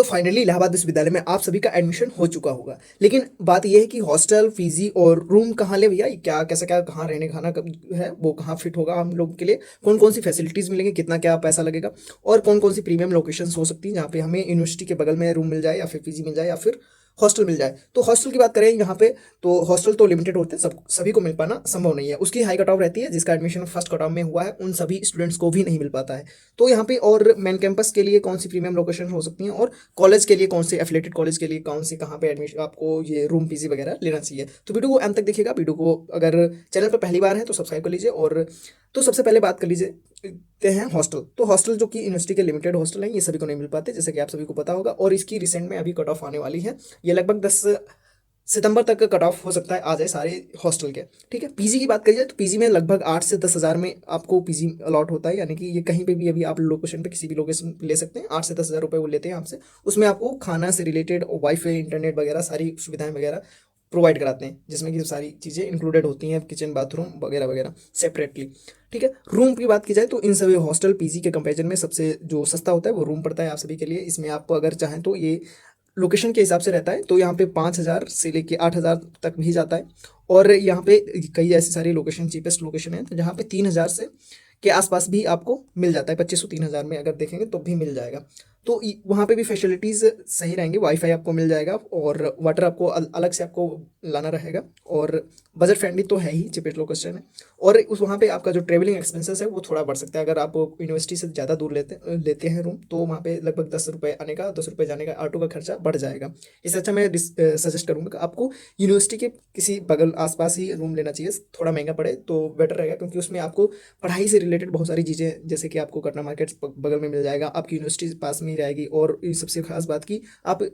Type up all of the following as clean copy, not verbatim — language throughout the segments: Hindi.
फाइनली इलाहाबाद विश्वविद्यालय में आप सभी का एडमिशन हो चुका होगा, लेकिन बात यह है कि हॉस्टल, पीजी और रूम कहाँ ले भैया, क्या कैसा, क्या कहाँ रहने खाना कब है, वो कहाँ फिट होगा हम लोग के लिए, कौन कौन सी फैसिलिटीज़ मिलेंगी, कितना क्या पैसा लगेगा, और कौन कौन सी प्रीमियम लोकेशंस हो सकती हैं जहाँ पे हमें यूनिवर्सिटी के बगल में रूम मिल जाए या फिर पीजी मिल जाए या फिर हॉस्टल मिल जाए। तो हॉस्टल की बात करें यहाँ पे, तो हॉस्टल तो लिमिटेड होते हैं, सब सभी को मिल पाना संभव नहीं है। उसकी हाई कट ऑफ रहती है, जिसका एडमिशन फर्स्ट कट ऑफ में हुआ है उन सभी स्टूडेंट्स को भी नहीं मिल पाता है। तो यहाँ पे और मेन कैंपस के लिए कौन सी प्रीमियम लोकेशन हो सकती हैं, और कॉलेज के लिए कौन से, एफिलेटेड कॉलेज के लिए कौन सी, कहाँ पे एडमिशन आपको ये रूम पीजी वगैरह लेना चाहिए। तो वीडियो को अंत तक देखिएगा। वीडियो को अगर चैनल पर पहली बार है तो सब्सक्राइब कर लीजिए। और तो सबसे पहले बात कर लीजिए ते हैं हॉस्टल। तो हॉस्टल जो कि यूनिवर्सिटी के लिमिटेड हॉस्टल हैं, ये सभी को नहीं मिल पाते, जैसे कि आप सभी को पता होगा। और इसकी रिसेंट में अभी कट ऑफ आने वाली है, ये लगभग 10 सितंबर तक का कट ऑफ हो सकता है आ जाए सारे हॉस्टल के। ठीक है, पीजी की बात करिए तो पीजी में लगभग 8 से 10 हज़ार में आपको पीजी अलॉट होता है, यानी कि ये कहीं पे भी अभी आप लोकेशन पे किसी भी लोकेशन ले सकते हैं। 8 से 10 हज़ार रुपये वो लेते हैं आपसे। उसमें आपको खाना से रिलेटेड वाईफाई, इंटरनेट वगैरह सारी सुविधाएं वगैरह प्रोवाइड कराते हैं, जिसमें कि सारी चीज़ें इंक्लूडेड होती हैं, किचन, बाथरूम वगैरह वगैरह सेपरेटली। ठीक है, रूम की बात की जाए तो इन सभी हॉस्टल पीजी के कंपेरिजन में सबसे जो सस्ता होता है वो रूम पड़ता है आप सभी के लिए। इसमें आप अगर चाहें तो ये लोकेशन के हिसाब से रहता है, तो यहाँ पे 5 हज़ार से लेके 8 हज़ार तक भी जाता है। और यहाँ पे कई ऐसी सारी लोकेशन, चीपेस्ट लोकेशन है, तो जहाँ पे 3 हज़ार से के आसपास भी आपको मिल जाता है। 2500 3 हज़ार में अगर देखेंगे तो भी मिल जाएगा। तो वहाँ पे भी फैसिलिटीज़ सही रहेंगी, वाईफाई आपको मिल जाएगा और वाटर आपको अलग से आपको लाना रहेगा। और बजट फ्रेंडली तो है ही, चीपेस्ट लोकेशन है। और उस वहाँ पे आपका जो ट्रेवलिंग एक्सपेंसेस है वो थोड़ा बढ़ सकता है। अगर आप यूनिवर्सिटी से ज़्यादा दूर लेते हैं रूम, तो वहाँ पे लगभग 10 रुपये आने का, 10 रुपये जाने का ऑटो का खर्चा बढ़ जाएगा। इससे अच्छा मैं सजेस्ट करूँगा कि आपको यूनिवर्सिटी के किसी बगल आसपास ही रूम लेना चाहिए। थोड़ा महंगा पड़े तो बेटर रहेगा, क्योंकि उसमें आपको पढ़ाई से रिलेटेड बहुत सारी चीज़ें, जैसे कि आपको कटना मार्केट बगल में मिल जाएगा, आपकी यूनिवर्सिटी पास में ही रहेगी। और सबसे खास बात की आप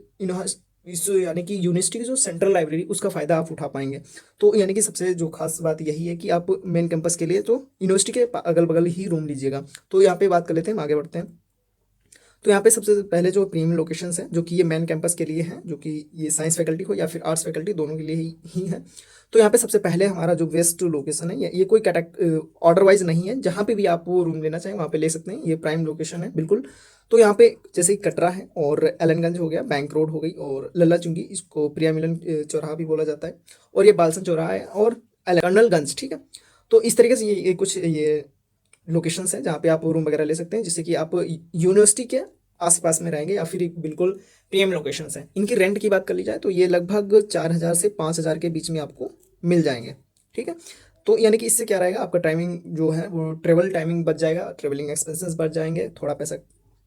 इस यानी कि यूनिवर्सिटी की जो सेंट्रल लाइब्रेरी, उसका फ़ायदा आप उठा पाएंगे। तो यानी कि सबसे जो खास बात यही है कि आप मेन कैंपस के लिए तो यूनिवर्सिटी के अगल बगल ही रूम लीजिएगा। तो यहाँ पे बात कर लेते हैं, हम आगे बढ़ते हैं। तो यहाँ पे सबसे पहले जो प्रीमियम लोकेशंस हैं, जो कि ये मेन कैंपस के लिए हैं, जो कि ये साइंस फैकल्टी हो या फिर आर्ट्स फैकल्टी, दोनों के लिए ही है। तो यहाँ पे सबसे पहले हमारा जो वेस्ट लोकेशन है, ये कोई ऑर्डर वाइज नहीं है, जहाँ पे भी आप वो रूम लेना चाहें वहाँ पे ले सकते हैं। ये प्राइम लोकेशन है बिल्कुल। तो यहाँ पे जैसे कि कटरा है, और एलनगंज हो गया, बैंक रोड हो गई, और लल्ला चुंगी, इसको प्रिया मिलन चौराहा भी बोला जाता है, और ये बालसन चौराहा है, और कर्नलगंज। ठीक है, तो इस तरीके से ये कुछ ये लोकेशंस हैं जहाँ पे आप रूम वगैरह ले सकते हैं, जिससे कि आप यूनिवर्सिटी के आसपास में रहेंगे, या फिर बिल्कुल प्रीमियम लोकेशंस हैं। इनकी रेंट की बात कर ली जाए तो ये लगभग 4 हज़ार से 5 हज़ार के बीच में आपको मिल जाएंगे। ठीक है, तो यानी कि इससे क्या रहेगा, आपका टाइमिंग जो है वो ट्रेवल टाइमिंग बच जाएगा, ट्रेवलिंग एक्सपेंसेस बच जाएंगे, थोड़ा पैसा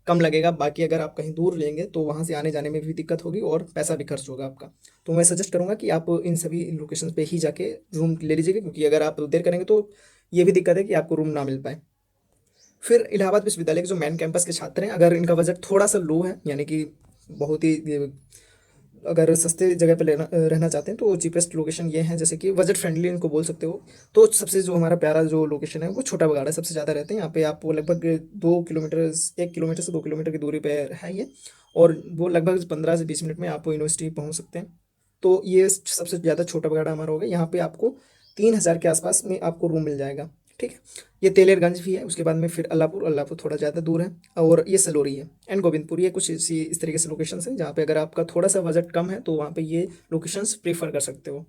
कम लगेगा। बाकी अगर आप कहीं दूर लेंगे तो वहाँ से आने जाने में भी दिक्कत होगी और पैसा भी खर्च होगा आपका। तो मैं सजेस्ट करूँगा कि आप इन सभी लोकेशन पे ही जाके रूम ले लीजिएगा, क्योंकि अगर आप देर करेंगे तो ये भी दिक्कत है कि आपको रूम ना मिल पाए। फिर इलाहाबाद विश्वविद्यालय के जो मेन कैंपस के छात्र हैं, अगर इनका बजट थोड़ा सा लो है, यानी कि बहुत ही अगर सस्ते जगह पे रहना चाहते हैं, तो चीपेस्ट लोकेशन ये है, जैसे कि बजट फ्रेंडली इनको बोल सकते हो। तो सबसे जो हमारा प्यारा जो लोकेशन है वो छोटा बगाड़ा सबसे ज़्यादा रहते हैं। यहाँ पे आपको लगभग 2 किलोमीटर, 1 किलोमीटर से 2 किलोमीटर की दूरी पे है ये। और वो लगभग 15 से 20 मिनट में आप यूनिवर्सिटी पहुँच सकते हैं। तो ये सबसे ज़्यादा छोटा बगाड़ा हमारा होगा। यहाँ पे आपको 3 हज़ार के आसपास में आपको रूम मिल जाएगा। ठीक है, ये तेलेरगंज भी है, उसके बाद में फिर अल्लाहपुर थोड़ा ज़्यादा दूर है, और ये सलोरी है, एंड गोविंदपुर। ये कुछ इस तरीके से लोकेशंस हैं जहाँ पे अगर आपका थोड़ा सा बजट कम है तो वहाँ पे ये लोकेशंस प्रीफर कर सकते हो।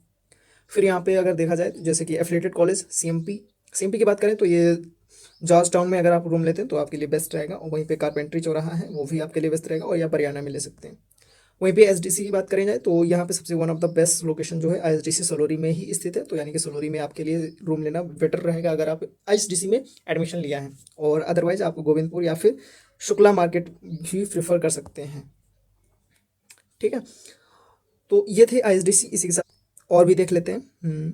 फिर यहाँ पे अगर देखा जाए तो जैसे कि एफिलेटेड कॉलेज सीएमपी की बात करें तो ये जॉर्ज टाउन में अगर आप रूम लेते हैं तो आपके लिए बेस्ट रहेगा। और वहीं पे कारपेंट्री चौराहा है, वो भी आपके लिए बेस्ट रहेगा, और या बरियाना में ले सकते हैं। वहीं पे एसडीसी की बात करें जाए तो यहाँ पे सबसे one of the best location जो है एसडीसी सलोरी में ही स्थित है। तो यानी कि सलोरी में आपके लिए रूम लेना बेटर रहेगा अगर आप एसडीसी में एडमिशन लिया है। और अदरवाइज आप गोविंदपुर या फिर शुक्ला मार्केट भी प्रेफर कर सकते हैं। ठीक है, तो ये थे एसडीसी। इसी के साथ और भी देख लेते हैं।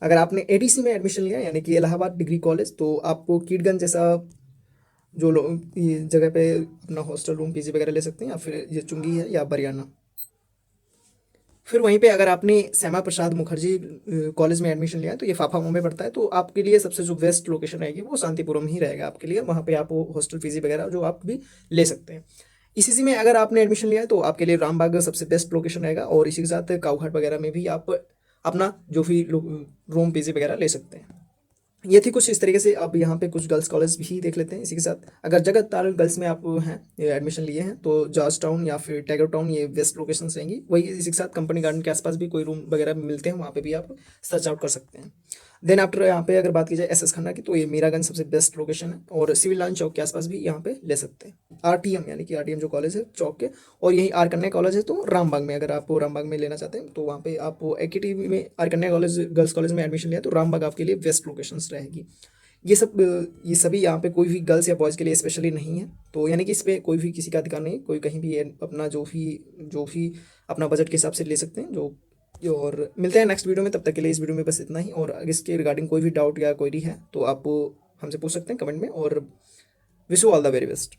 अगर आपने एडीसी में एडमिशन लिया, यानी कि इलाहाबाद डिग्री कॉलेज, तो आपको कीटगंज जैसा जो लोग ये जगह पे अपना हॉस्टल रूम पीजी वगैरह ले सकते हैं, या फिर ये चुंगी है या बरियाना। फिर वहीं पे अगर आपने श्यामा प्रसाद मुखर्जी कॉलेज में एडमिशन लिया है, तो ये फाफा में पड़ता है। तो आपके लिए सबसे जो बेस्ट लोकेशन रहेगी वो शांतिपुरम ही रहेगा आपके लिए। वहाँ पे आप हॉस्टल पीजी वगैरह जो आप भी ले सकते हैं। इसी में अगर आपने एडमिशन लिया है तो आपके लिए रामबाग सबसे बेस्ट लोकेशन रहेगा, और इसी के साथ काऊघाट वगैरह में भी आप अपना जो भी रूम पीजी वगैरह ले सकते हैं। ये थी कुछ इस तरीके से। अब यहाँ पे कुछ गर्ल्स कॉलेज भी देख लेते हैं इसी के साथ। अगर जगत ताल गर्ल्स में आप हैं एडमिशन लिए हैं तो जॉर्ज टाउन या फिर टैगोर टाउन ये बेस्ट लोकेशन रहेंगी। वही इसी के साथ कंपनी गार्डन के आसपास भी कोई रूम वगैरह मिलते हैं, वहाँ पे भी आप सर्च आउट कर सकते हैं। देन आफ्टर यहाँ पे अगर बात की जाए एस एस खन्ना की, तो ये मीरागंज सबसे बेस्ट लोकेशन है, और सिविल लाइन चौक के आसपास भी यहाँ पे ले सकते हैं। आरटीएम यानी कि आरटीएम जो कॉलेज है चौक के, और यही आर कन्या कॉलेज है तो रामबाग में, अगर आप रामबाग में लेना चाहते हैं तो वहाँ पे आप एकेटी में आर कन्या कॉलेज गर्ल्स कॉलेज में एडमिशन लिया तो रामबाग आपके लिए बेस्ट लोकेशन रहेगी। ये सभी यहाँ पे कोई भी गर्ल्स या बॉयज़ के लिए स्पेशली नहीं है, तो यानी कि इस पे कोई भी किसी का अधिकार नहीं, कोई कहीं भी अपना जो भी अपना बजट के हिसाब से ले सकते हैं जो। और मिलते हैं नेक्स्ट वीडियो में, तब तक के लिए इस वीडियो में बस इतना ही। और अगर इसके रिगार्डिंग कोई भी डाउट या क्वेरी है तो आप हमसे पूछ सकते हैं कमेंट में, और wish you all the very best.